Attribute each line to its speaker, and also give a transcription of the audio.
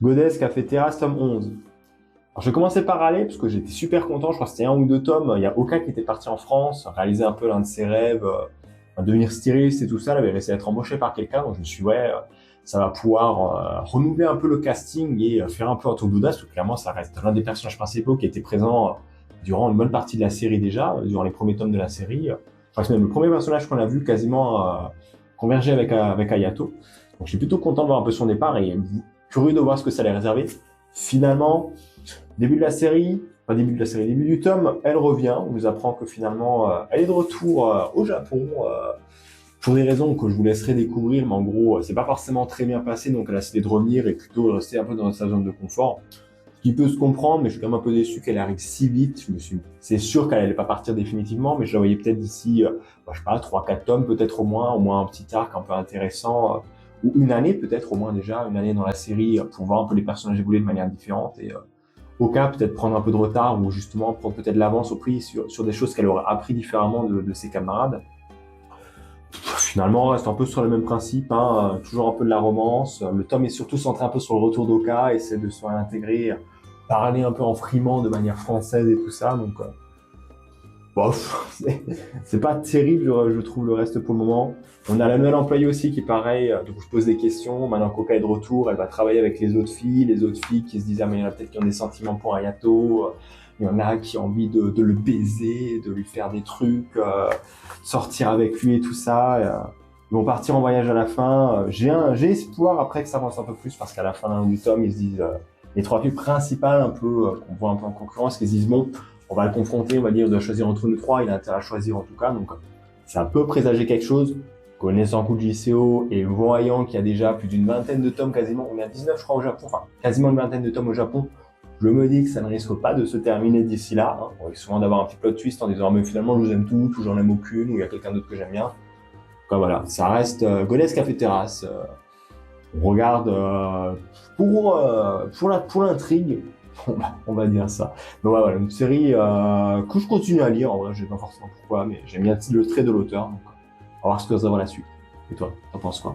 Speaker 1: Godez Café Terrasse, tome 11. Alors, je commençais par râler parce que j'étais super content. Je crois que c'était un ou deux tomes. Il n'y a aucun qui était parti en France, réaliser un peu l'un de ses rêves, devenir styliste et tout ça. Il avait réussi à être embauché par quelqu'un. Donc, je me suis dit, ouais, ça va pouvoir renouveler un peu le casting et faire un peu un tour d'audace. Parce que clairement, ça reste l'un des personnages principaux qui était présent durant une bonne partie de la série déjà, durant les premiers tomes de la série. Je crois que c'est même le premier personnage qu'on a vu quasiment converger avec Ayato. Donc, je suis plutôt content de voir un peu son départ et curieux de voir ce que ça allait réserver. Finalement, début de la série, pas début de la série, début du tome, elle revient. On nous apprend que finalement, elle est de retour au Japon pour des raisons que je vous laisserai découvrir. Mais en gros, c'est pas forcément très bien passé, donc elle a décidé de revenir et plutôt rester un peu dans sa zone de confort. Ce qui peut se comprendre, mais je suis quand même un peu déçu qu'elle arrive si vite. C'est sûr qu'elle allait pas partir définitivement, mais je la voyais peut-être d'ici, je sais pas, 3-4 tomes, peut-être au moins un petit arc un peu intéressant, ou une année peut-être au moins déjà, une année dans la série, pour voir un peu les personnages évoluer de manière différente et aucun peut-être prendre un peu de retard ou justement prendre peut-être l'avance au prix sur des choses qu'elle aurait appris différemment de ses camarades. Finalement, on reste un peu sur le même principe, hein, toujours un peu de la romance. Le tome est surtout centré un peu sur le retour d'Oka, essaie de se réintégrer, parler un peu en frimant de manière française et tout ça. Donc, bof, c'est pas terrible, je trouve, le reste pour le moment. On a la nouvelle employée aussi qui, pareil, donc je pose des questions. Maintenant qu'Oka est de retour, elle va travailler avec les autres filles qui se disent, ah, mais il y en a peut-être qui ont des sentiments pour Ayato. Il y en a qui ont envie de le baiser, de lui faire des trucs, sortir avec lui et tout ça. Ils vont partir en voyage à la fin. J'ai espoir après que ça avance un peu plus parce qu'à la fin du tome, ils se disent, les trois filles principales un peu, qu'on voit un peu en concurrence, qu'ils se disent, bon, on va le confronter, on va dire, il doit choisir entre nous trois, il a intérêt à choisir en tout cas. Donc, ça peut présager quelque chose. Connaissant Kuji Seo et voyant qu'il y a déjà plus d'une vingtaine de tomes quasiment, on est à 19 je crois au Japon, enfin quasiment une vingtaine de tomes au Japon, je me dis que ça ne risque pas de se terminer d'ici là. Hein. On risque souvent d'avoir un petit plot twist en disant mais finalement je vous aime toutes ou j'en aime aucune ou il y a quelqu'un d'autre que j'aime bien. Donc voilà, ça reste Godez Café Terrasse. On regarde pour l'intrigue, on va dire ça. Donc voilà, une série que je continue à lire. En vrai, je sais pas forcément pourquoi, mais j'aime bien le trait de l'auteur. Donc, on va voir ce que ça va la suite. Et toi, t'en penses quoi?